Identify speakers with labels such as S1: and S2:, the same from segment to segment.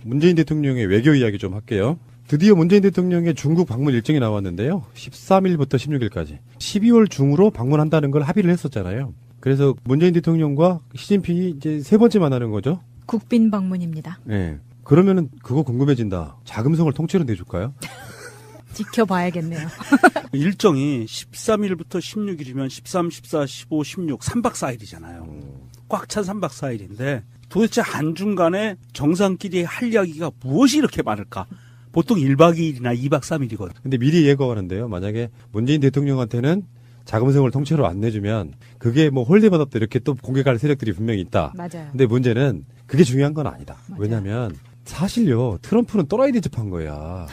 S1: 문재인 대통령의 외교 이야기 좀 할게요. 드디어 문재인 대통령의 중국 방문 일정이 나왔는데요. 13일부터 16일까지. 12월 중으로 방문한다는 걸 합의를 했었잖아요. 그래서 문재인 대통령과 시진핑이 이제 세 번째 만나는 거죠.
S2: 국빈 방문입니다.
S1: 네. 그러면은 그거 궁금해진다. 자금성을 통째로 내줄까요?
S2: 지켜봐야겠네요.
S3: 일정이 13일부터 16일이면 13, 14, 15, 16, 3박 4일이잖아요. 꽉 찬 3박 4일인데 도대체 한중간에 정상끼리 할 이야기가 무엇이 이렇게 많을까? 보통 1박 2일이나 2박 3일이거든.
S1: 근데 미리 예고하는데요. 만약에 문재인 대통령한테는 자금성을 통째로 안 내주면 그게 뭐 홀대받았다 이렇게 또 공격할 세력들이 분명히 있다.
S2: 맞아요.
S1: 근데 문제는 그게 중요한 건 아니다.
S2: 맞아요.
S1: 왜냐면 사실요. 트럼프는 또라이 대접한 거야.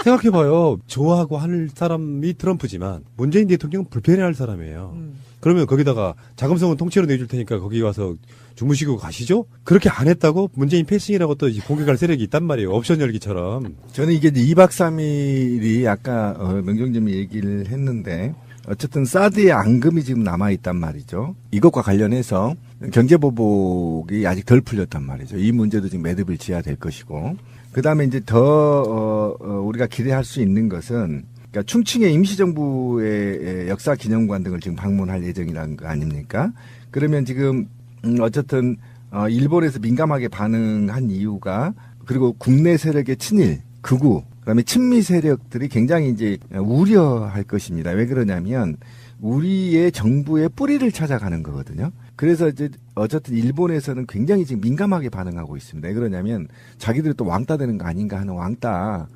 S1: 생각해봐요. 좋아하고 할 사람이 트럼프지만 문재인 대통령은 불편해할 사람이에요. 그러면 거기다가 자금성은 통째로 내줄 테니까 거기 가서 주무시고 가시죠? 그렇게 안 했다고 문재인 패싱이라고 또 공격할 세력이 있단 말이에요. 옵션 열기처럼.
S4: 저는 이게 이제 2박 3일이 아까 명정님이 얘기를 했는데 어쨌든 사드의 앙금이 지금 남아있단 말이죠. 이것과 관련해서 경제보복이 아직 덜 풀렸단 말이죠. 이 문제도 지금 매듭을 지어야 될 것이고. 그 다음에 이제 더 우리가 기대할 수 있는 것은 그러니까 충칭의 임시정부의 역사기념관 등을 지금 방문할 예정이라는 거 아닙니까? 그러면 지금 어쨌든 일본에서 민감하게 반응한 이유가 그리고 국내 세력의 친일, 극우, 그다음에 친미 세력들이 굉장히 이제 우려할 것입니다. 왜 그러냐면 우리의 정부의 뿌리를 찾아가는 거거든요. 그래서 이제 어쨌든 일본에서는 굉장히 지금 민감하게 반응하고 있습니다. 왜 그러냐면 자기들이 또 왕따 되는 거 아닌가 하는 왕따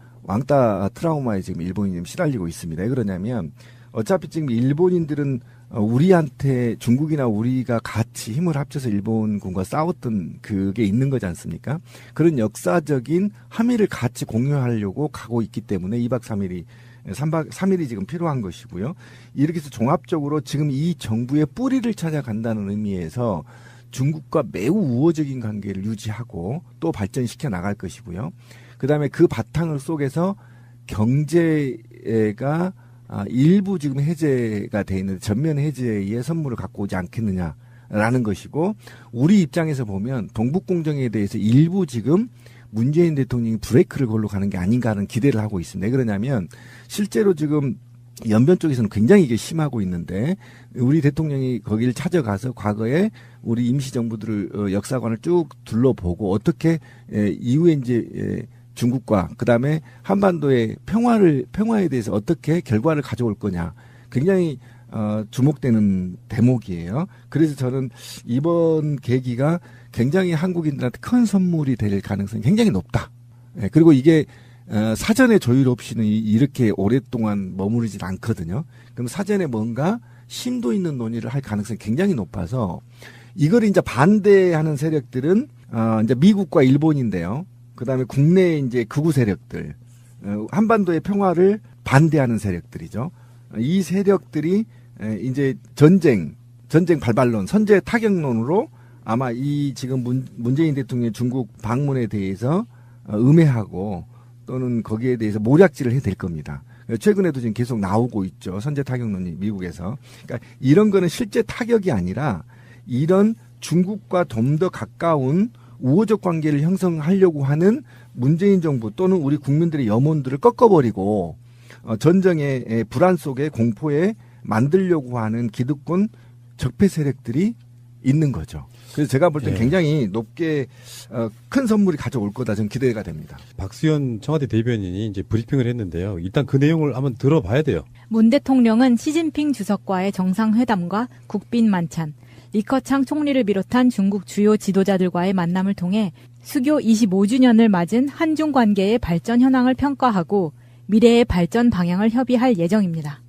S4: 트라우마에 지금 일본이 지금 시달리고 있습니다. 왜 그러냐면 어차피 지금 일본인들은 우리한테 중국이나 우리가 같이 힘을 합쳐서 일본군과 싸웠던 그게 있는 거지 않습니까? 그런 역사적인 함의를 같이 공유하려고 가고 있기 때문에 2박 3일이 3일이 지금 필요한 것이고요. 이렇게 해서 종합적으로 지금 이 정부의 뿌리를 찾아간다는 의미에서 중국과 매우 우호적인 관계를 유지하고 또 발전시켜 나갈 것이고요. 그다음에 그 바탕을 속에서 경제가 일부 지금 해제가 돼 있는데 전면 해제의 선물을 갖고 오지 않겠느냐라는 것이고 우리 입장에서 보면 동북공정에 대해서 일부 지금 문재인 대통령이 브레이크를 걸로 가는 게 아닌가 하는 기대를 하고 있습니다. 왜 그러냐면 실제로 지금 연변 쪽에서는 굉장히 이게 심하고 있는데 우리 대통령이 거기를 찾아가서 과거에 우리 임시정부들을 역사관을 쭉 둘러보고 어떻게 이후에 이제 중국과 그다음에 한반도의 평화에 대해서 어떻게 결과를 가져올 거냐 굉장히 주목되는 대목이에요. 그래서 저는 이번 계기가 굉장히 한국인들한테 큰 선물이 될 가능성이 굉장히 높다. 그리고 이게 사전에 조율 없이는 이렇게 오랫동안 머무르질 않거든요. 그럼 사전에 뭔가 심도 있는 논의를 할 가능성이 굉장히 높아서 이걸 이제 반대하는 세력들은 이제 미국과 일본인데요. 그다음에 국내 이제 극우 세력들, 한반도의 평화를 반대하는 세력들이죠. 이 세력들이 이제 전쟁 발발론, 선제 타격론으로 아마 이 지금 문재인 대통령의 중국 방문에 대해서 음해하고 또는 거기에 대해서 모략질을 해야 될 겁니다. 최근에도 지금 계속 나오고 있죠. 선제 타격론이 미국에서. 그러니까 이런 거는 실제 타격이 아니라 이런 중국과 좀 더 가까운 우호적 관계를 형성하려고 하는 문재인 정부 또는 우리 국민들의 염원들을 꺾어버리고 전쟁의 불안 속에 공포에 만들려고 하는 기득권 적폐 세력들이 있는 거죠. 그래서 제가 볼 땐 굉장히 높게 큰 선물이 가져올 거다 저는 기대가 됩니다.
S1: 박수현 청와대 대변인이 이제 브리핑을 했는데요. 일단 그 내용을 한번 들어봐야 돼요.
S2: 문 대통령은 시진핑 주석과의 정상회담과 국빈 만찬, 리커창 총리를 비롯한 중국 주요 지도자들과의 만남을 통해 수교 25주년을 맞은 한중 관계의 발전 현황을 평가하고 미래의 발전 방향을 협의할 예정입니다.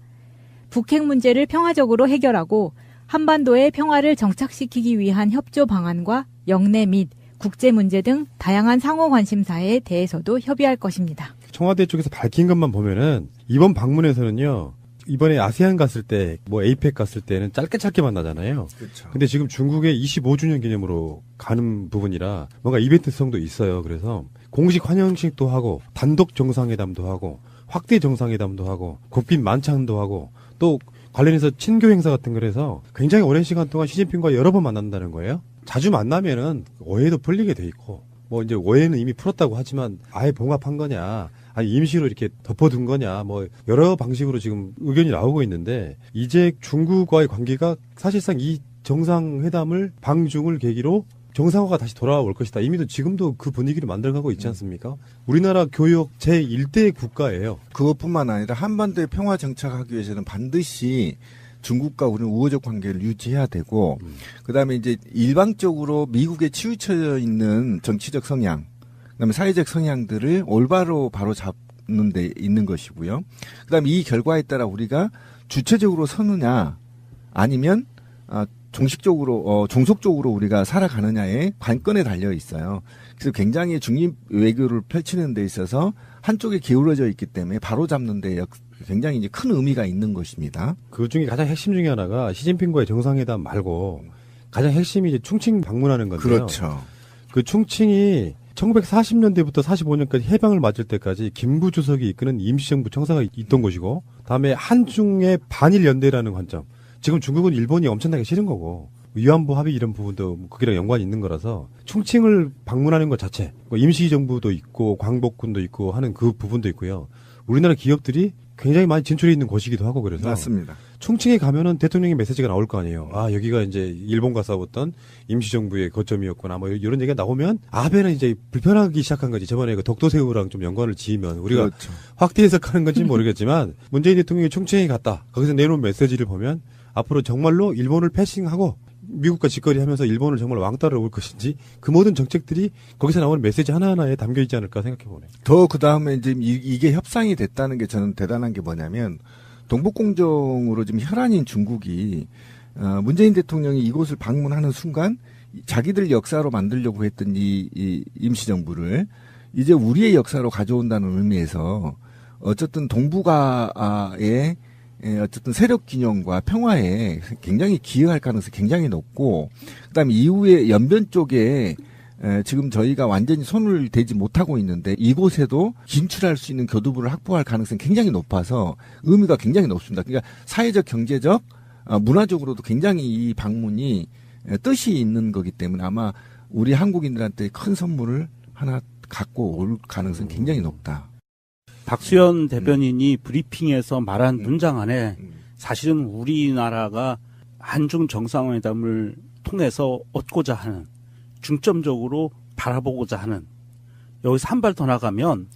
S2: 북핵 문제를 평화적으로 해결하고 한반도의 평화를 정착시키기 위한 협조 방안과 영내 및 국제 문제 등 다양한 상호 관심사에 대해서도 협의할 것입니다.
S1: 청와대 쪽에서 밝힌 것만 보면은 이번 방문에서는요. 이번에 아세안 갔을 때, 뭐 에이펙 갔을 때는 짧게 만나잖아요.
S4: 그렇죠.
S1: 근데 지금 중국의 25주년 기념으로 가는 부분이라 뭔가 이벤트성도 있어요. 그래서 공식 환영식도 하고 단독 정상회담도 하고 확대 정상회담도 하고 국빈 만찬도 하고 또 관련해서 친교 행사 같은 거라서 굉장히 오랜 시간 동안 시진핑과 여러 번 만난다는 거예요. 자주 만나면은 오해도 풀리게 돼 있고 뭐 이제 오해는 이미 풀었다고 하지만 아예 봉합한 거냐, 아니 임시로 이렇게 덮어둔 거냐, 뭐 여러 방식으로 지금 의견이 나오고 있는데 이제 중국과의 관계가 사실상 이 정상회담을 방중을 계기로 정상화가 다시 돌아올 것이다. 이미도 지금도 그 분위기를 만들어가고 있지 않습니까? 우리나라 교역 제1대 국가예요.
S4: 그것뿐만 아니라 한반도에 평화 정착하기 위해서는 반드시 중국과 우리는 우호적 관계를 유지해야 되고, 그다음에 이제 일방적으로 미국에 치우쳐 있는 정치적 성향, 그다음에 사회적 성향들을 올바로 바로 잡는 데 있는 것이고요. 그다음에 이 결과에 따라 우리가 주체적으로 서느냐, 아니면 종속적으로 우리가 살아가느냐의 관건에 달려 있어요. 그래서 굉장히 중립 외교를 펼치는 데 있어서 한쪽에 기울어져 있기 때문에 바로 잡는 데 굉장히 이제 큰 의미가 있는 것입니다.
S1: 그 중에 가장 핵심 중에 하나가 시진핑과의 정상회담 말고 가장 핵심이 이제 충칭 방문하는 건데요.
S4: 그렇죠.
S1: 그 충칭이 1940년대부터 45년까지 해방을 맞을 때까지 김구 주석이 이끄는 임시정부 청사가 있던 곳이고, 다음에 한중의 반일 연대라는 관점. 지금 중국은 일본이 엄청나게 싫은 거고, 위안부 합의 이런 부분도 거기랑 연관이 있는 거라서 충칭을 방문하는 것 자체, 임시정부도 있고 광복군도 있고 하는 그 부분도 있고요. 우리나라 기업들이 굉장히 많이 진출해 있는 곳이기도 하고, 그래서
S4: 맞습니다.
S1: 충칭에 가면은 대통령의 메시지가 나올 거 아니에요. 아, 여기가 이제 일본과 싸웠던 임시정부의 거점이었구나. 뭐 이런 얘기가 나오면 아베는 이제 불편하기 시작한 거지. 저번에 그 독도새우랑 좀 연관을 지으면 우리가
S4: 그렇죠.
S1: 확대 해석하는 건지 모르겠지만 문재인 대통령이 충칭에 갔다. 거기서 내놓은 메시지를 보면 앞으로 정말로 일본을 패싱하고 미국과 직거리하면서 일본을 정말 왕따를 올 것인지, 그 모든 정책들이 거기서 나오는 메시지 하나하나에 담겨 있지 않을까 생각해 보네요.
S4: 더 그 다음에 이제 이게 협상이 됐다는 게 저는 대단한 게 뭐냐면, 동북공정으로 지금 혈안인 중국이 문재인 대통령이 이곳을 방문하는 순간 자기들 역사로 만들려고 했던 이 임시정부를 이제 우리의 역사로 가져온다는 의미에서 어쨌든 동북아의 어쨌든 세력 균형과 평화에 굉장히 기여할 가능성이 굉장히 높고, 그다음에 이후에 연변 쪽에 지금 저희가 완전히 손을 대지 못하고 있는데 이곳에도 진출할 수 있는 교두부를 확보할 가능성이 굉장히 높아서 의미가 굉장히 높습니다. 그러니까 사회적, 경제적, 문화적으로도 굉장히 이 방문이 뜻이 있는 거기 때문에 아마 우리 한국인들한테 큰 선물을 하나 갖고 올 가능성이 굉장히 높다.
S3: 박수현 대변인이 브리핑에서 말한 문장 안에 사실은 우리나라가 한중 정상회담을 통해서 얻고자 하는, 중점적으로 바라보고자 하는, 여기서 한 발 더 나가면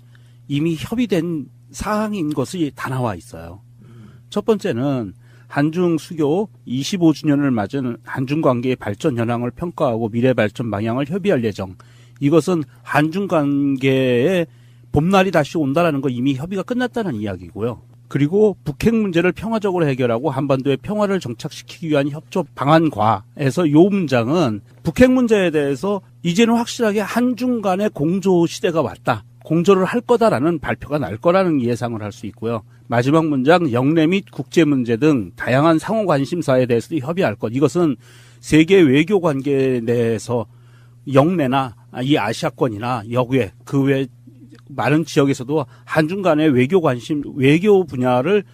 S3: 이미 협의된 사항인 것이 다 나와 있어요. 첫 번째는 한중 수교 25주년을 맞은 한중 관계의 발전 현황을 평가하고 미래 발전 방향을 협의할 예정. 이것은 한중 관계의 봄날이 다시 온다라는 거 이미 협의가 끝났다는 이야기고요. 그리고 북핵 문제를 평화적으로 해결하고 한반도의 평화를 정착시키기 위한 협조 방안과에서 이 문장은 북핵 문제에 대해서 이제는 확실하게 한중 간의 공조 시대가 왔다, 공조를 할 거다라는 발표가 날 거라는 예상을 할 수 있고요. 마지막 문장, 영내 및 국제 문제 등 다양한 상호 관심사에 대해서도 협의할 것. 이것은 세계 외교 관계 내에서 영내나 이 아시아권이나 여기에 그 외 많은 지역에서도 한중 간의 외교 관심, 외교 분야를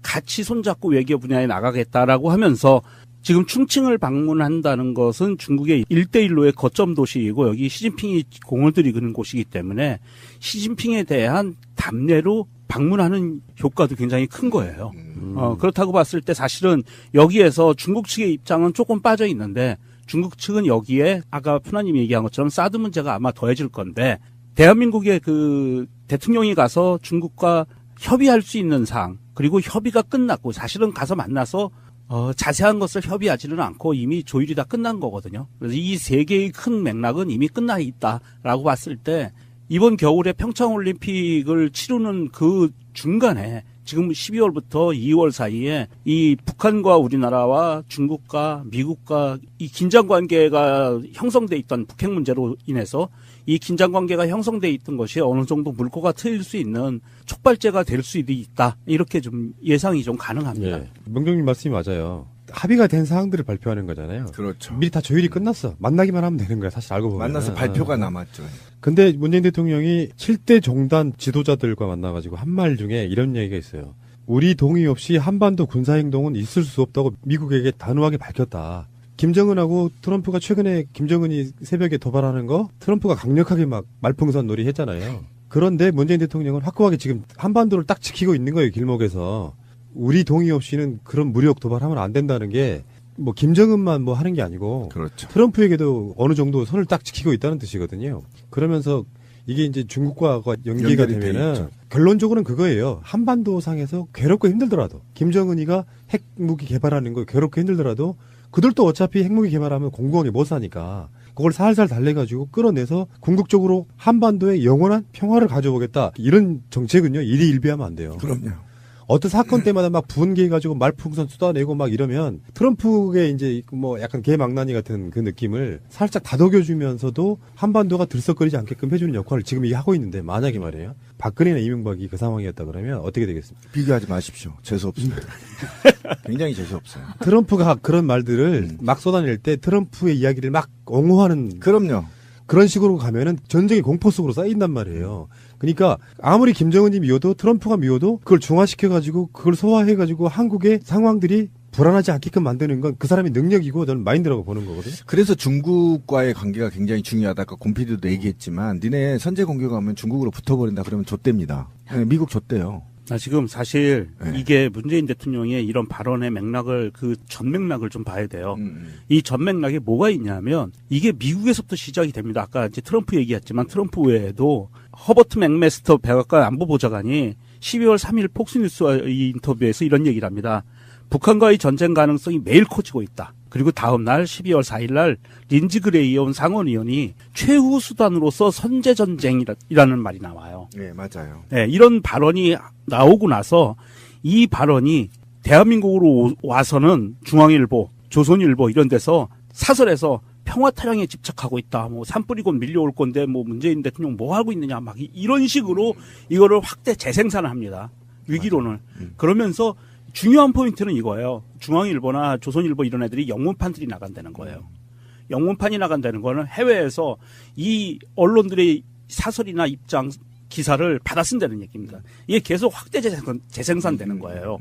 S3: 같이 손잡고 외교 분야에 나가겠다라고 하면서, 지금 충칭을 방문한다는 것은 중국의 1대1로의 거점 도시이고 여기 시진핑이 공을 들이는 곳이기 때문에 시진핑에 대한 답례로 방문하는 효과도 굉장히 큰 거예요. 그렇다고 봤을 때 사실은 여기에서 중국 측의 입장은 조금 빠져 있는데, 중국 측은 여기에 아까 푸나님이 얘기한 것처럼 사드 문제가 아마 더해질 건데, 대한민국의 그 대통령이 가서 중국과 협의할 수 있는 사항, 그리고 협의가 끝났고 사실은 가서 만나서 자세한 것을 협의하지는 않고 이미 조율이 다 끝난 거거든요. 그래서 이 세 개의 큰 맥락은 이미 끝나 있다라고 봤을 때 이번 겨울에 평창올림픽을 치르는 그 중간에 지금 12월부터 2월 사이에 이 북한과 우리나라와 중국과 미국과 이 긴장 관계가 형성돼 있던 북핵 문제로 인해서 이 긴장 관계가 형성돼 있던 것이 어느 정도 물꼬가 트일 수 있는 촉발제가 될 수도 있다. 이렇게 좀 예상이 좀 가능합니다.
S1: 예. 명정님 말씀이 맞아요. 합의가 된 사항들을 발표하는 거잖아요.
S4: 그렇죠.
S1: 미리 다 조율이 끝났어. 만나기만 하면 되는 거야. 사실 알고 보면.
S4: 만나서 발표가 남았죠.
S1: 근데 문재인 대통령이 7대 종단 지도자들과 만나가지고 한 말 중에 이런 얘기가 있어요. 우리 동의 없이 한반도 군사행동은 있을 수 없다고 미국에게 단호하게 밝혔다. 김정은하고 트럼프가 최근에 김정은이 새벽에 도발하는 거 트럼프가 강력하게 막 말풍선 놀이 했잖아요. 그런데 문재인 대통령은 확고하게 지금 한반도를 딱 지키고 있는 거예요. 길목에서. 우리 동의 없이는 그런 무력 도발하면 안 된다는 게 뭐 김정은만 뭐 하는 게 아니고
S4: 그렇죠.
S1: 트럼프에게도 어느 정도 선을 딱 지키고 있다는 뜻이거든요. 그러면서 이게 이제 중국과 연계가
S4: 연결이 돼
S1: 되면은
S4: 있죠.
S1: 결론적으로는 그거예요. 한반도 상에서 괴롭고 힘들더라도 김정은이가 핵무기 개발하는 거 괴롭고 힘들더라도 그들도 어차피 핵무기 개발하면 공공하게 못 사니까 그걸 살살 달래가지고 끌어내서 궁극적으로 한반도에 영원한 평화를 가져오겠다. 이런 정책은요. 일희일비하면 안 돼요.
S4: 그럼요.
S1: 어떤 사건 때마다 막 분개해가지고 말풍선 쏟아내고 막 이러면 트럼프의 이제 뭐 약간 개망나니 같은 그 느낌을 살짝 다독여주면서도 한반도가 들썩거리지 않게끔 해주는 역할을 지금 이게 하고 있는데 만약에 말이에요. 박근혜나 이명박이 그 상황이었다 그러면 어떻게 되겠습니까?
S4: 비교하지 마십시오. 재수없습니다. 굉장히 재수없어요.
S1: 트럼프가 그런 말들을 막 쏟아낼 때 트럼프의 이야기를 막 옹호하는
S4: 그럼요.
S1: 그런 식으로 가면은 전쟁의 공포 속으로 쌓인단 말이에요. 그러니까 아무리 김정은이 미워도 트럼프가 미워도 그걸 중화시켜가지고 그걸 소화해가지고 한국의 상황들이 불안하지 않게끔 만드는 건 그 사람의 능력이고 저는 마인드라고 보는 거거든요.
S4: 그래서 중국과의 관계가 굉장히 중요하다. 아까 곰피디도 얘기했지만 니네 선제 공격하면 중국으로 붙어버린다 그러면 좆됩니다. 네, 미국 좆대요.
S3: 지금 사실
S4: 네.
S3: 이게 문재인 대통령의 이런 발언의 맥락을 그 전맥락을 좀 봐야 돼요. 이 전맥락에 뭐가 있냐면 이게 미국에서부터 시작이 됩니다. 아까 이제 트럼프 얘기했지만 트럼프 외에도 허버트 맥메스터 백악관 안보보좌관이 12월 3일 폭스뉴스와의 인터뷰에서 이런 얘기를 합니다. 북한과의 전쟁 가능성이 매일 커지고 있다. 그리고 다음 날 12월 4일 날 린지 그레이온 상원의원이 최후 수단으로서 선제 전쟁이라는 말이 나와요.
S4: 네, 맞아요.
S3: 네, 이런 발언이 나오고 나서 이 발언이 대한민국으로 와서는 중앙일보, 조선일보 이런 데서 사설에서 평화 타령에 집착하고 있다. 뭐 산불이 곧 밀려올 건데 뭐 문재인 대통령 뭐 하고 있느냐 막 이런 식으로 이거를 확대 재생산을 합니다. 위기론을. 그러면서 중요한 포인트는 이거예요. 중앙일보나 조선일보 이런 애들이 영문판들이 나간다는 거예요. 영문판이 나간다는 거는 해외에서 이 언론들의 사설이나 입장 기사를 받아 쓴다는 얘기입니다. 이게 계속 확대 재생산되는 거예요.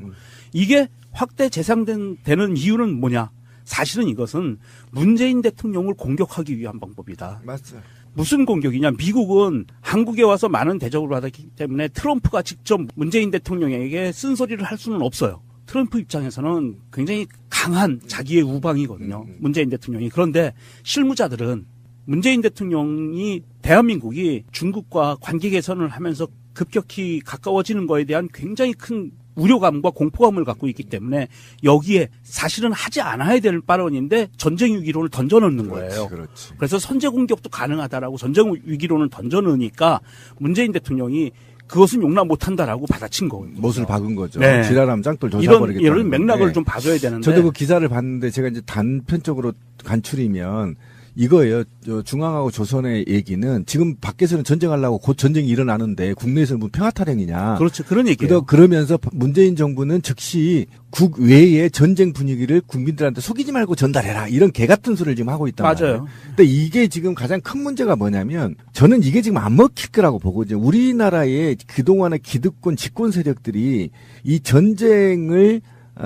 S3: 이게 확대 재생되는 이유는 뭐냐? 사실은 이것은 문재인 대통령을 공격하기 위한 방법이다.
S4: 맞아요.
S3: 무슨 공격이냐? 미국은 한국에 와서 많은 대접을 받았기 때문에 트럼프가 직접 문재인 대통령에게 쓴소리를 할 수는 없어요. 트럼프 입장에서는 굉장히 강한 자기의 우방이거든요. 문재인 대통령이. 그런데 실무자들은 문재인 대통령이 대한민국이 중국과 관계 개선을 하면서 급격히 가까워지는 거에 대한 굉장히 큰 우려감과 공포감을 갖고 있기 때문에 여기에 사실은 하지 않아야 될 발언인데 전쟁 위기론을 던져넣는 거예요.
S4: 그렇지.
S3: 그래서 선제 공격도 가능하다라고 전쟁 위기론을 던져넣으니까 문재인 대통령이 그것은 용납 못한다라고 받아친 거거든요.
S4: 못을 박은 거죠.
S3: 네.
S4: 지랄하면 짱돌 조사버리겠다.
S3: 이런 맥락을 좀 봐줘야 되는데.
S4: 저도 그 기사를 봤는데 제가 이제 단편적으로 간추리면 이거예요. 중앙하고 조선의 얘기는 지금 밖에서는 전쟁하려고 곧 전쟁이 일어나는데 국내에서는 무슨 평화 타령이냐.
S3: 그렇죠. 그런 얘기예요.
S4: 그러면서 문재인 정부는 즉시 국외의 전쟁 분위기를 국민들한테 속이지 말고 전달해라. 이런 개 같은 소리를 지금 하고 있단 말이에요.
S3: 맞아요.
S4: 근데 이게 지금 가장 큰 문제가 뭐냐면 저는 이게 지금 안 먹힐 거라고 보거든요. 우리나라의 그동안의 기득권 집권 세력들이 이 전쟁을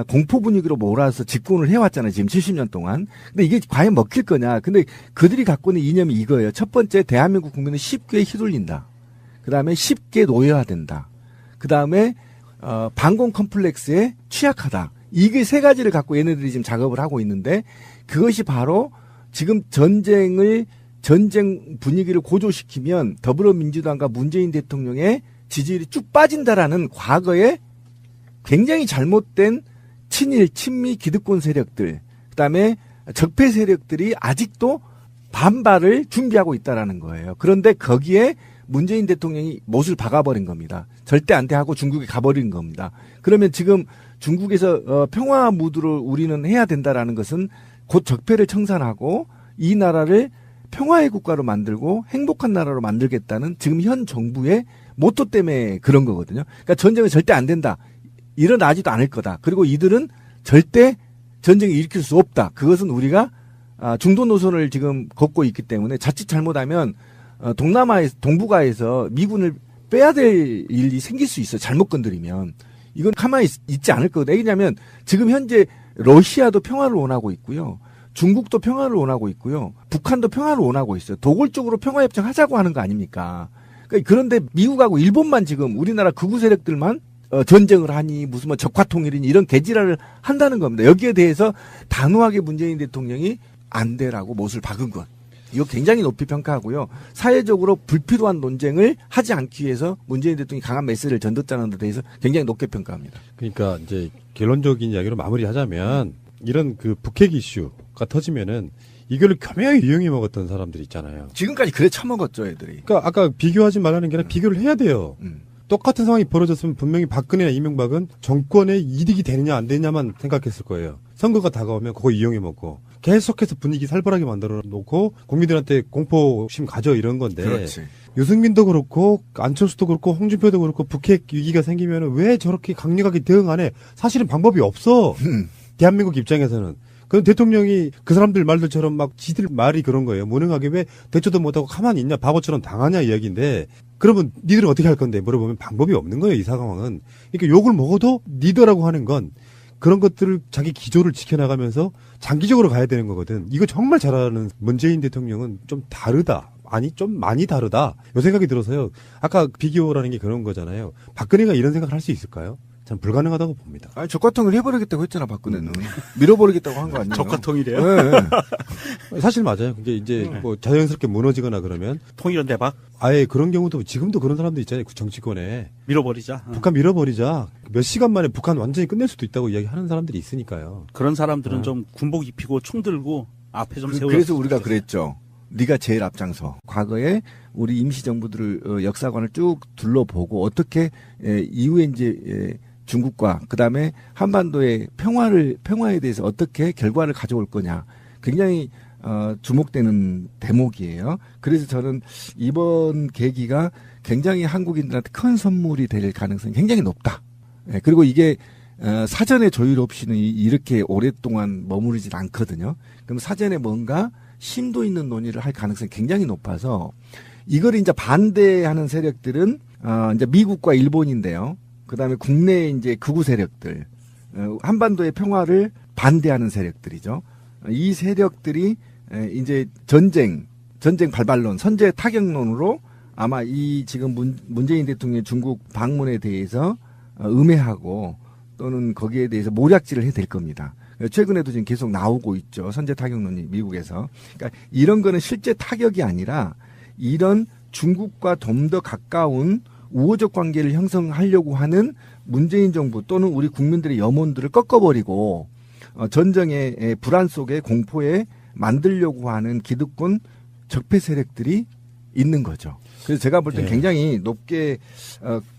S4: 공포 분위기로 몰아서 집권을 해왔잖아요. 지금 70년 동안. 근데 이게 과연 먹힐 거냐. 근데 그들이 갖고 있는 이념이 이거예요. 첫 번째, 대한민국 국민은 쉽게 휘둘린다. 그 다음에 쉽게 노예화된다. 그 다음에 반공 컴플렉스에 취약하다. 이게 세 가지를 갖고 얘네들이 지금 작업을 하고 있는데 그것이 바로 지금 전쟁 분위기를 고조시키면 더불어민주당과 문재인 대통령의 지지율이 쭉 빠진다라는 과거에 굉장히 잘못된 친일, 친미 기득권 세력들, 그다음에 적폐 세력들이 아직도 반발을 준비하고 있다라는 거예요. 그런데 거기에 문재인 대통령이 못을 박아버린 겁니다. 절대 안 돼 하고 중국에 가버린 겁니다. 그러면 지금 중국에서 평화 무드를 우리는 해야 된다라는 것은 곧 적폐를 청산하고 이 나라를 평화의 국가로 만들고 행복한 나라로 만들겠다는 지금 현 정부의 모토 때문에 그런 거거든요. 그러니까 전쟁은 절대 안 된다. 일어나지도 않을 거다. 그리고 이들은 절대 전쟁을 일으킬 수 없다. 그것은 우리가 중도 노선을 지금 걷고 있기 때문에 자칫 잘못하면 동북아에서 미군을 빼야 될 일이 생길 수 있어요. 잘못 건드리면. 이건 가만히 있지 않을 거거든요. 왜냐하면 지금 현재 러시아도 평화를 원하고 있고요. 중국도 평화를 원하고 있고요. 북한도 평화를 원하고 있어요. 도골적으로 평화협정 하자고 하는 거 아닙니까? 그러니까 그런데 미국하고 일본만 지금 우리나라 극우 세력들만 전쟁을 하니 무슨 뭐 적화통일이니 이런 개지랄을 한다는 겁니다. 여기에 대해서 단호하게 문재인 대통령이 안 되라고 못을 박은 것. 이거 굉장히 높이 평가하고요. 사회적으로 불필요한 논쟁을 하지 않기 위해서 문재인 대통령이 강한 메시지를 전뒀다는 데 대해서 굉장히 높게 평가합니다.
S1: 그러니까 이제 결론적인 이야기로 마무리하자면 이런 그 북핵 이슈가 터지면은 이걸 겸허하게 이용해 먹었던 사람들이 있잖아요.
S4: 지금까지 그래 처먹었죠, 애들이.
S1: 그러니까 아까 비교하지 말라는 게 아니라 비교를 해야 돼요. 똑같은 상황이 벌어졌으면 분명히 박근혜나 이명박은 정권의 이득이 되느냐 안 되느냐만 생각했을 거예요. 선거가 다가오면 그거 이용해 먹고 계속해서 분위기 살벌하게 만들어 놓고 국민들한테 공포심 가져 이런 건데
S4: 그렇지.
S1: 유승민도 그렇고 안철수도 그렇고 홍준표도 그렇고 북핵 위기가 생기면 왜 저렇게 강력하게 대응 안 해? 사실은 방법이 없어. 대한민국 입장에서는. 그럼 대통령이 그 사람들 말들처럼 막 지들 말이 그런 거예요. 무능하게 왜 대처도 못하고 가만히 있냐 바보처럼 당하냐 이야기인데 그러면 니들은 어떻게 할 건데 물어보면 방법이 없는 거예요. 이 상황은. 그러니까 욕을 먹어도 리더라고 하는 건 그런 것들을 자기 기조를 지켜나가면서 장기적으로 가야 되는 거거든. 이거 정말 잘하는 문재인 대통령은 좀 다르다. 아니 좀 많이 다르다. 이 생각이 들어서요. 아까 비교라는 게 그런 거잖아요. 박근혜가 이런 생각을 할 수 있을까요? 전 불가능하다고 봅니다.
S4: 아니, 적화통일 해버리겠다고 했잖아, 박근혜는. 밀어버리겠다고 한 거 아니에요?
S3: 적화통일이에요?
S4: 네.
S1: 사실 맞아요. 그게 이제 뭐 자연스럽게 무너지거나 그러면
S3: 통일은 대박?
S1: 아예 그런 경우도 지금도 그런 사람도 있잖아요. 그 정치권에.
S3: 밀어버리자.
S1: 북한 밀어버리자. 몇 시간 만에 북한 완전히 끝낼 수도 있다고 이야기하는 사람들이 있으니까요.
S3: 그런 사람들은 좀 군복 입히고 총 들고 앞에 좀 세워.
S4: 그래서 우리가 그랬죠. 네가 제일 앞장서. 과거에 우리 임시정부들을 역사관을 쭉 둘러보고 어떻게 이후에 이제 중국과 그다음에 한반도의 평화에 대해서 어떻게 결과를 가져올 거냐. 굉장히 주목되는 대목이에요. 그래서 저는 이번 계기가 굉장히 한국인들한테 큰 선물이 될 가능성이 굉장히 높다. 그리고 이게 사전에 조율 없이는 이렇게 오랫동안 머무르질 않거든요. 그럼 사전에 뭔가 심도 있는 논의를 할 가능성이 굉장히 높아서 이걸 이제 반대하는 세력들은 이제 미국과 일본인데요. 그다음에 국내 이제 극우 세력들, 한반도의 평화를 반대하는 세력들이죠. 이 세력들이 이제 전쟁 발발론, 선제 타격론으로 아마 이 지금 문재인 대통령의 중국 방문에 대해서 음해하고 또는 거기에 대해서 모략질을 해야 될 겁니다. 최근에도 지금 계속 나오고 있죠. 선제 타격론이 미국에서. 그러니까 이런 거는 실제 타격이 아니라 이런 중국과 좀 더 가까운 우호적 관계를 형성하려고 하는 문재인 정부 또는 우리 국민들의 염원들을 꺾어버리고 전쟁의 불안 속에 공포에 만들려고 하는 기득권 적폐 세력들이 있는 거죠. 그래서 제가 볼 땐 굉장히 높게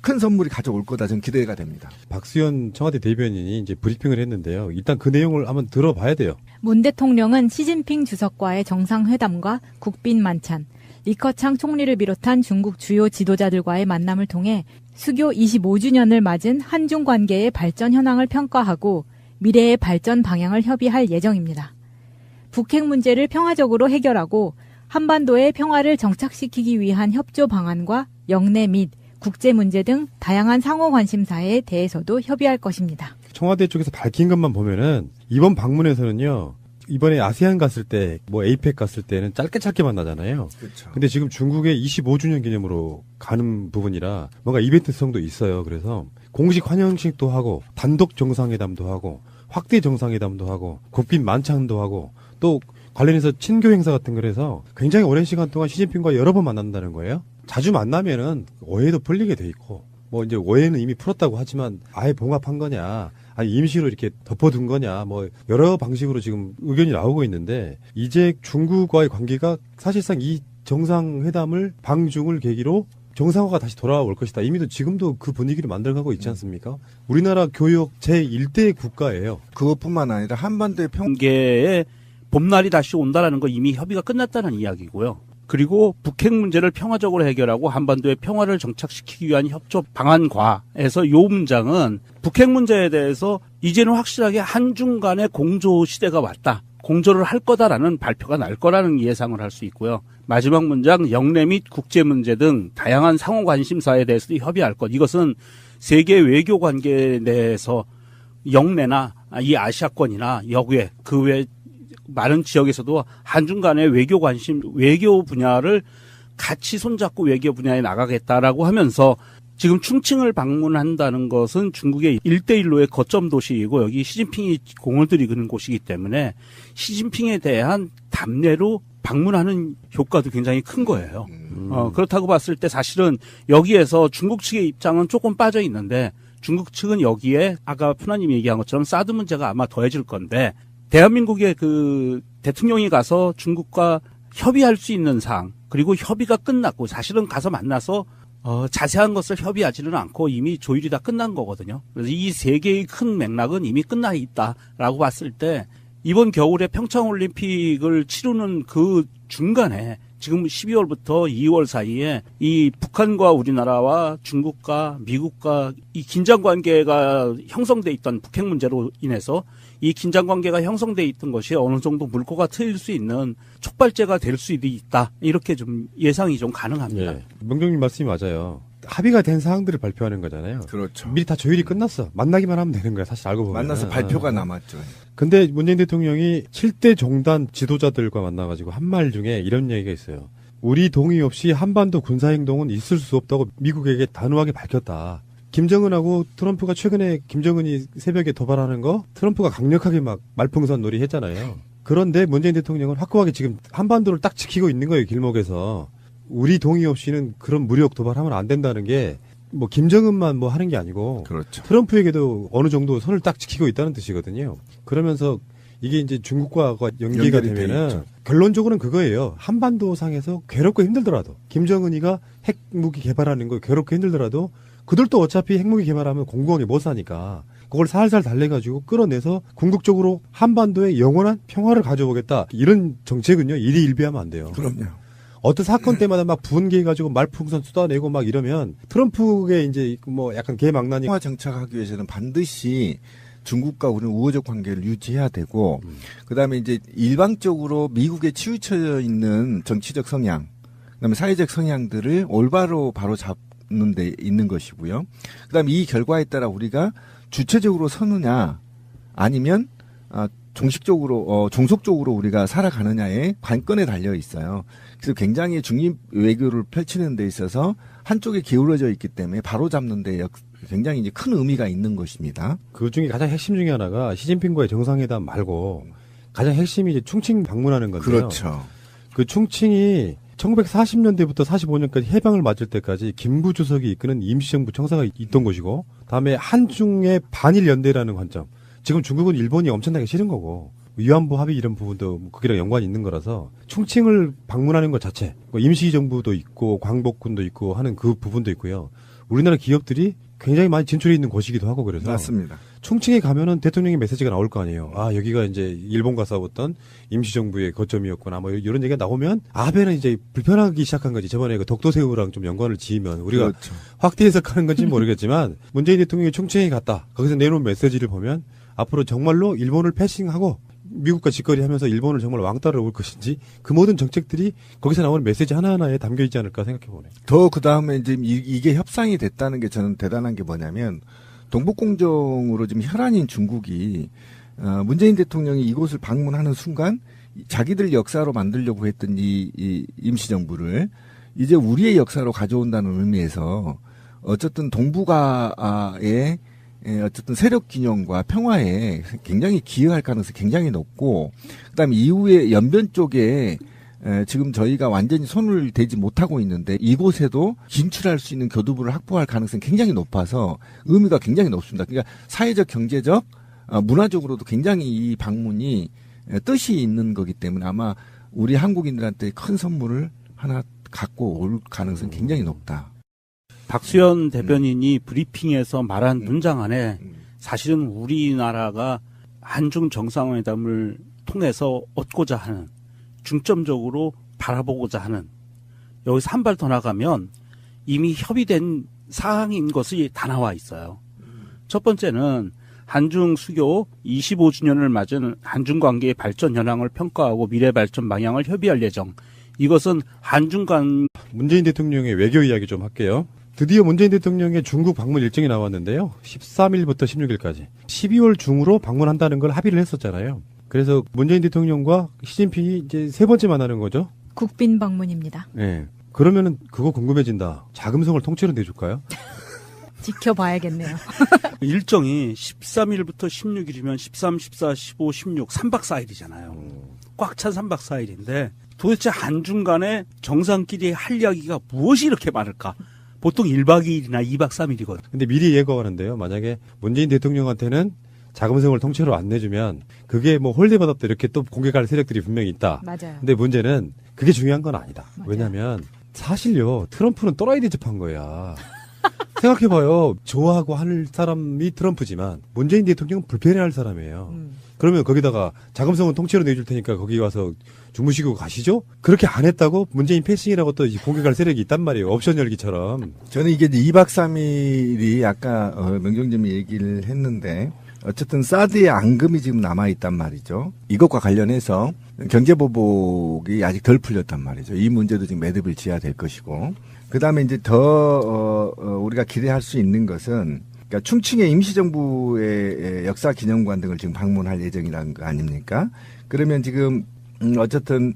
S4: 큰 선물이 가져올 거다 저는 기대가 됩니다.
S1: 박수현 청와대 대변인이 이제 브리핑을 했는데요. 일단 그 내용을 한번 들어봐야 돼요.
S2: 문 대통령은 시진핑 주석과의 정상회담과 국빈 만찬, 리커창 총리를 비롯한 중국 주요 지도자들과의 만남을 통해 수교 25주년을 맞은 한중 관계의 발전 현황을 평가하고 미래의 발전 방향을 협의할 예정입니다. 북핵 문제를 평화적으로 해결하고 한반도의 평화를 정착시키기 위한 협조 방안과 영내 및 국제 문제 등 다양한 상호 관심사에 대해서도 협의할 것입니다.
S1: 청와대 쪽에서 밝힌 것만 보면은 이번 방문에서는요. 이번에 아세안 갔을 때, 뭐 에이펙 갔을 때는 짧게 만나잖아요.
S4: 그렇죠.
S1: 근데 지금 중국의 25주년 기념으로 가는 부분이라 뭔가 이벤트성도 있어요. 그래서 공식 환영식도 하고 단독 정상회담도 하고 확대 정상회담도 하고 국빈 만찬도 하고 또 관련해서 친교 행사 같은 걸 해서 굉장히 오랜 시간 동안 시진핑과 여러 번 만난다는 거예요. 자주 만나면은 오해도 풀리게 돼 있고 뭐 이제 오해는 이미 풀었다고 하지만 아예 봉합한 거냐 아니 임시로 이렇게 덮어둔 거냐 뭐 여러 방식으로 지금 의견이 나오고 있는데 이제 중국과의 관계가 사실상 이 정상회담을 방중을 계기로 정상화가 다시 돌아올 것이다. 이미도 지금도 그 분위기를 만들어가고 있지 않습니까? 우리나라 교역 제1대 국가예요.
S4: 그것뿐만 아니라 한반도의
S3: 경계에 봄날이 다시 온다라는 거 이미 협의가 끝났다는 이야기고요. 그리고 북핵 문제를 평화적으로 해결하고 한반도의 평화를 정착시키기 위한 협조 방안과에서 요 문장은 북핵 문제에 대해서 이제는 확실하게 한중 간의 공조 시대가 왔다. 공조를 할 거다라는 발표가 날 거라는 예상을 할 수 있고요. 마지막 문장 영내 및 국제 문제 등 다양한 상호 관심사에 대해서도 협의할 것. 이것은 세계 외교 관계 내에서 영내나 이 아시아권이나 여외 그 외 많은 지역에서도 한중 간의 외교 관심, 외교 분야를 같이 손잡고 외교 분야에 나가겠다라고 하면서 지금 충칭을 방문한다는 것은 중국의 1대1로의 거점 도시이고 여기 시진핑이 공을 들이는 곳이기 때문에 시진핑에 대한 답례로 방문하는 효과도 굉장히 큰 거예요. 그렇다고 봤을 때 사실은 여기에서 중국 측의 입장은 조금 빠져 있는데 중국 측은 여기에 아까 푸나님이 얘기한 것처럼 사드 문제가 아마 더해질 건데 대한민국의 그 대통령이 가서 중국과 협의할 수 있는 사항 그리고 협의가 끝났고 사실은 가서 만나서 자세한 것을 협의하지는 않고 이미 조율이 다 끝난 거거든요. 그래서 이 세 개의 큰 맥락은 이미 끝나 있다라고 봤을 때 이번 겨울에 평창올림픽을 치르는 그 중간에 지금 12월부터 2월 사이에 이 북한과 우리나라와 중국과 미국과 이 긴장 관계가 형성돼 있던 북핵 문제로 인해서 이 긴장 관계가 형성돼 있던 것이 어느 정도 물꼬가 트일 수 있는 촉발제가 될 수도 있다. 이렇게 좀 예상이 좀 가능합니다.
S1: 예. 명정님 말씀이 맞아요. 합의가 된 사항들을 발표하는 거잖아요.
S4: 그렇죠.
S1: 미리 다 조율이 끝났어. 만나기만 하면 되는 거야. 사실 알고 보면.
S4: 만나서 발표가 남았죠.
S1: 근데 문재인 대통령이 7대 종단 지도자들과 만나가지고 한 말 중에 이런 얘기가 있어요. 우리 동의 없이 한반도 군사행동은 있을 수 없다고 미국에게 단호하게 밝혔다. 김정은하고 트럼프가 최근에 김정은이 새벽에 도발하는 거 트럼프가 강력하게 막 말풍선 놀이 했잖아요. 그런데 문재인 대통령은 확고하게 지금 한반도를 딱 지키고 있는 거예요. 길목에서. 우리 동의 없이는 그런 무력 도발하면 안 된다는 게 뭐 김정은만 뭐 하는 게 아니고
S4: 그렇죠.
S1: 트럼프에게도 어느 정도 선을 딱 지키고 있다는 뜻이거든요. 그러면서 이게 이제 중국과 연계가
S4: 연결이 돼
S1: 되면은
S4: 있죠.
S1: 결론적으로는 그거예요. 한반도 상에서 괴롭고 힘들더라도 김정은이가 핵무기 개발하는 거 괴롭고 힘들더라도 그들도 어차피 핵무기 개발하면 공공하게 못 사니까 그걸 살살 달래가지고 끌어내서 궁극적으로 한반도에 영원한 평화를 가져오겠다. 이런 정책은요. 일희일비하면 안 돼요.
S4: 그럼요.
S1: 어떤 사건 때마다 막 분개해가지고 말풍선 쏟아내고 막 이러면 트럼프의 이제 뭐 약간 개망나니
S4: 평화 정착하기 위해서는 반드시 중국과 우리는 우호적 관계를 유지해야 되고, 그다음에 이제 일방적으로 미국에 치우쳐 있는 정치적 성향, 그다음에 사회적 성향들을 올바로 바로 잡는 데 있는 것이고요. 그다음에 이 결과에 따라 우리가 주체적으로 서느냐, 아니면 종식적으로 종속적으로 우리가 살아가느냐의 관건에 달려 있어요. 그래서 굉장히 중립 외교를 펼치는 데 있어서 한쪽에 기울어져 있기 때문에 바로 잡는 데 굉장히 이제 큰 의미가 있는 것입니다.
S1: 그 중에 가장 핵심 중에 하나가 시진핑과의 정상회담 말고 가장 핵심이 이제 충칭 방문하는 건데요.
S4: 그렇죠.
S1: 그 충칭이 1940년대부터 45년까지 해방을 맞을 때까지 김구 주석이 이끄는 임시정부 청사가 있던 것이고, 다음에 한중의 반일 연대라는 관점. 지금 중국은 일본이 엄청나게 싫은 거고 위안부 합의 이런 부분도 거기랑 연관이 있는 거라서 충칭을 방문하는 것 자체 뭐 임시정부도 있고 광복군도 있고 하는 그 부분도 있고요. 우리나라 기업들이 굉장히 많이 진출해 있는 곳이기도 하고 그래서
S4: 맞습니다.
S1: 충칭에 가면은 대통령의 메시지가 나올 거 아니에요. 아 여기가 이제 일본과 싸웠던 임시정부의 거점이었구나 뭐 이런 얘기가 나오면 아베는 이제 불편하기 시작한 거지. 저번에 그 독도새우랑 좀 연관을 지으면 우리가
S4: 그렇죠.
S1: 확대 해석하는 건지 모르겠지만 문재인 대통령이 충칭에 갔다. 거기서 내놓은 메시지를 보면 앞으로 정말로 일본을 패싱하고 미국과 직거리하면서 일본을 정말 왕따를 올 것인지 그 모든 정책들이 거기서 나오는 메시지 하나하나에 담겨 있지 않을까 생각해 보네요.
S4: 더 그 다음에 이제 이게 협상이 됐다는 게 저는 대단한 게 뭐냐면 동북공정으로 지금 혈안인 중국이 문재인 대통령이 이곳을 방문하는 순간 자기들 역사로 만들려고 했던 이 임시정부를 이제 우리의 역사로 가져온다는 의미에서 어쨌든 동북아의 어쨌든 세력 균형과 평화에 굉장히 기여할 가능성이 굉장히 높고, 그다음에 이후에 연변 쪽에 지금 저희가 완전히 손을 대지 못하고 있는데 이곳에도 진출할 수 있는 교두부를 확보할 가능성이 굉장히 높아서 의미가 굉장히 높습니다. 그러니까 사회적, 경제적, 문화적으로도 굉장히 이 방문이 뜻이 있는 거기 때문에 아마 우리 한국인들한테 큰 선물을 하나 갖고 올 가능성이 굉장히 높다.
S3: 박수현 대변인이 브리핑에서 말한 문장 안에 사실은 우리나라가 한중 정상회담을 통해서 얻고자 하는, 중점적으로 바라보고자 하는, 여기서 한 발 더 나가면 이미 협의된 사항인 것이 다 나와 있어요. 첫 번째는 한중 수교 25주년을 맞은 한중 관계의 발전 현황을 평가하고 미래 발전 방향을 협의할 예정. 이것은 한중 간
S1: 문재인 대통령의 외교 이야기 좀 할게요. 드디어 문재인 대통령의 중국 방문 일정이 나왔는데요. 13일부터 16일까지. 12월 중으로 방문한다는 걸 합의를 했었잖아요. 그래서 문재인 대통령과 시진핑이 이제 세 번째 만나는 거죠.
S2: 국빈 방문입니다.
S1: 네. 그러면은 그거 궁금해진다. 자금성을 통째로 내줄까요?
S2: 지켜봐야겠네요.
S3: 일정이 13일부터 16일이면 13, 14, 15, 16, 3박 4일이잖아요. 꽉 찬 3박 4일인데 도대체 한중간에 정상끼리 할 이야기가 무엇이 이렇게 많을까? 보통 1박 2일이나 2박 3일이거든요.
S1: 근데 미리 예고하는데요. 만약에 문재인 대통령한테는 자금성을 통째로 안 내주면 그게 뭐 홀대받았다 이렇게 또 공격할 세력들이 분명히 있다.
S2: 맞아요.
S1: 근데 문제는 그게 중요한 건 아니다.
S2: 맞아요.
S1: 왜냐면 사실요. 트럼프는 또라이 대접한 거야. 생각해봐요. 좋아하고 할 사람이 트럼프지만 문재인 대통령은 불편해할 사람이에요. 그러면 거기다가 자금성은 통째로 내줄 테니까 거기 와서 주무시고 가시죠? 그렇게 안 했다고 문재인 패싱이라고 또 공격할 세력이 있단 말이에요. 옵션 열기처럼.
S4: 저는 이게 2박 3일이 아까 명정님이 얘기를 했는데 어쨌든 사드의 앙금이 지금 남아있단 말이죠. 이것과 관련해서 경제보복이 아직 덜 풀렸단 말이죠. 이 문제도 지금 매듭을 지어야 될 것이고 그 다음에 이제 더 우리가 기대할 수 있는 것은 그러니까 충칭의 임시정부의 역사기념관 등을 지금 방문할 예정이라는 거 아닙니까? 그러면 지금 어쨌든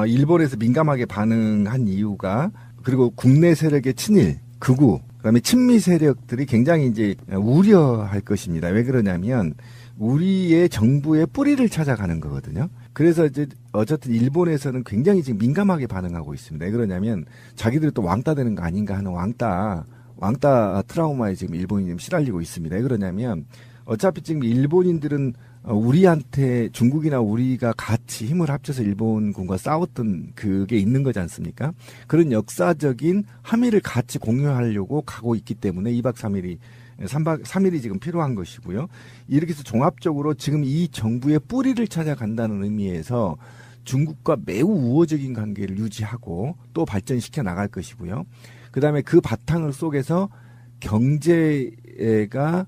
S4: 일본에서 민감하게 반응한 이유가 그리고 국내 세력의 친일, 극우, 그다음에 친미 세력들이 굉장히 이제 우려할 것입니다. 왜 그러냐면 우리의 정부의 뿌리를 찾아가는 거거든요. 그래서 이제 어쨌든 일본에서는 굉장히 지금 민감하게 반응하고 있습니다. 왜 그러냐면 자기들이 또 왕따 되는 거 아닌가 하는 왕따 트라우마에 지금 일본이 지금 시달리고 있습니다. 왜 그러냐면 어차피 지금 일본인들은 우리한테 중국이나 우리가 같이 힘을 합쳐서 일본군과 싸웠던 그게 있는 거지 않습니까? 그런 역사적인 함의를 같이 공유하려고 가고 있기 때문에 2박 3일이 3일이 지금 필요한 것이고요. 이렇게 해서 종합적으로 지금 이 정부의 뿌리를 찾아간다는 의미에서 중국과 매우 우호적인 관계를 유지하고 또 발전시켜 나갈 것이고요. 그다음에 그 바탕을 속에서 경제가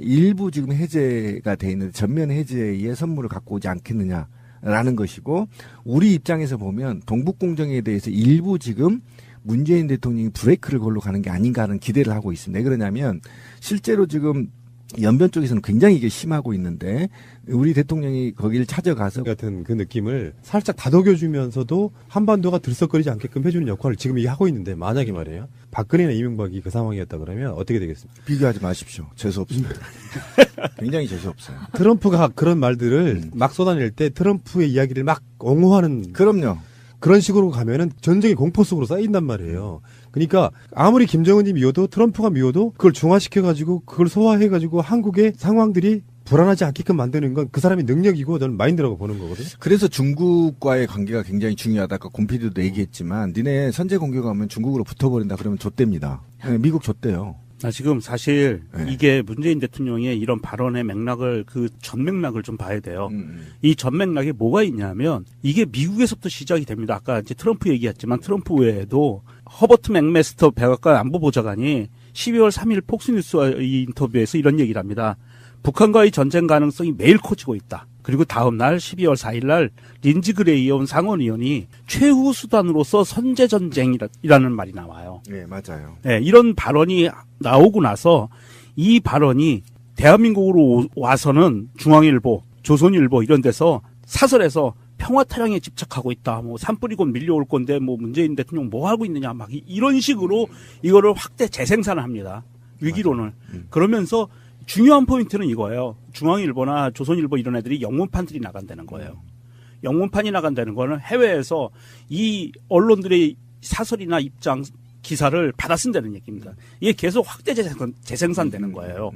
S4: 일부 지금 해제가 돼 있는데 전면 해제의 선물을 갖고 오지 않겠느냐라는 것이고 우리 입장에서 보면 동북공정에 대해서 일부 지금 문재인 대통령이 브레이크를 걸로 가는 게 아닌가 하는 기대를 하고 있습니다. 왜 그러냐면 실제로 지금 연변 쪽에서는 굉장히 이게 심하고 있는데 우리 대통령이 거기를 찾아가서
S1: 같은 그 느낌을 살짝 다독여주면서도 한반도가 들썩거리지 않게끔 해주는 역할을 지금 이게 하고 있는데 만약에 말이에요. 박근혜나 이명박이 그 상황이었다 그러면 어떻게 되겠습니까?
S4: 비교하지 마십시오. 재수없습니다. 굉장히 재수없어요.
S1: 트럼프가 그런 말들을 막 쏟아낼 때 트럼프의 이야기를 막 옹호하는
S4: 그럼요.
S1: 그런 식으로 가면은 전쟁의 공포 속으로 쌓인단 말이에요. 그러니까 아무리 김정은이 미워도 트럼프가 미워도 그걸 중화시켜가지고 그걸 소화해가지고 한국의 상황들이 불안하지 않게끔 만드는 건 그 사람의 능력이고 저는 마인드라고 보는 거거든요.
S4: 그래서 중국과의 관계가 굉장히 중요하다. 아까 곰피디도 얘기했지만 니네 선제 공격하면 중국으로 붙어버린다 그러면 좆됩니다. 네, 미국 좆대요.
S3: 지금 사실
S4: 네.
S3: 이게 문재인 대통령의 이런 발언의 맥락을 그 전맥락을 좀 봐야 돼요. 이 전맥락에 뭐가 있냐면 이게 미국에서부터 시작이 됩니다. 아까 이제 트럼프 얘기했지만 트럼프 외에도 허버트 맥메스터 백악관 안보보좌관이 12월 3일 폭스뉴스와의 인터뷰에서 이런 얘기를 합니다. 북한과의 전쟁 가능성이 매일 커지고 있다. 그리고 다음 날 12월 4일 날 린지 그레이온 상원의원이 최후 수단으로서 선제 전쟁이라는 말이 나와요.
S4: 네, 맞아요.
S3: 네, 이런 발언이 나오고 나서 이 발언이 대한민국으로 와서는 중앙일보, 조선일보 이런 데서 사설에서 평화 타령에 집착하고 있다. 뭐 산뿌리고 밀려올 건데 뭐 문재인 대통령 뭐 하고 있느냐 막 이런 식으로 이거를 확대 재생산을 합니다. 위기론을. 그러면서 중요한 포인트는 이거예요. 중앙일보나 조선일보 이런 애들이 영문판들이 나간다는 거예요. 영문판이 나간다는 거는 해외에서 이 언론들의 사설이나 입장 기사를 받아 쓴다는 얘기입니다. 이게 계속 확대 재생산되는 거예요.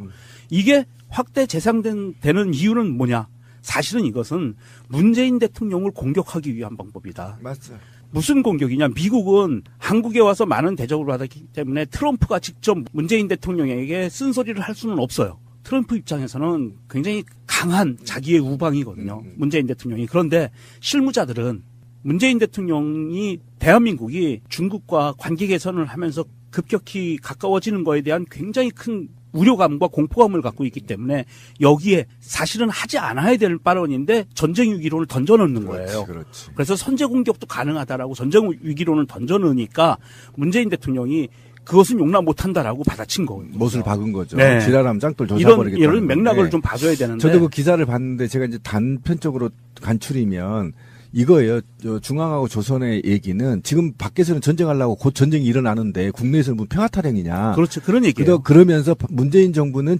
S3: 이게 확대 재생되는 이유는 뭐냐? 사실은 이것은 문재인 대통령을 공격하기 위한 방법이다.
S4: 맞죠.
S3: 무슨 공격이냐? 미국은 한국에 와서 많은 대접을 받았기 때문에 트럼프가 직접 문재인 대통령에게 쓴소리를 할 수는 없어요. 트럼프 입장에서는 굉장히 강한 자기의 우방이거든요. 문재인 대통령이. 그런데 실무자들은 문재인 대통령이 대한민국이 중국과 관계 개선을 하면서 급격히 가까워지는 거에 대한 굉장히 큰 우려감과 공포감을 갖고 있기 때문에 여기에 사실은 하지 않아야 될 발언인데 전쟁 위기론을 던져넣는 거예요.
S4: 그렇지.
S3: 그래서 선제 공격도 가능하다라고 전쟁 위기론을 던져넣으니까 문재인 대통령이 그것은 용납 못한다라고 받아친 거예요.
S4: 못을 박은 거죠.
S3: 네.
S4: 지랄하면 짱돌
S3: 이런
S4: 조사버리겠다.
S3: 이런 맥락을 좀 봐줘야 되는데.
S4: 저도 그 기사를 봤는데 제가 이제 단편적으로 간추리면 이거예요. 중앙하고 조선의 얘기는 지금 밖에서는 전쟁하려고 곧 전쟁이 일어나는데 국내에서는 무슨 평화타령이냐.
S3: 그렇죠. 그런 얘기예요.
S4: 그러면서 문재인 정부는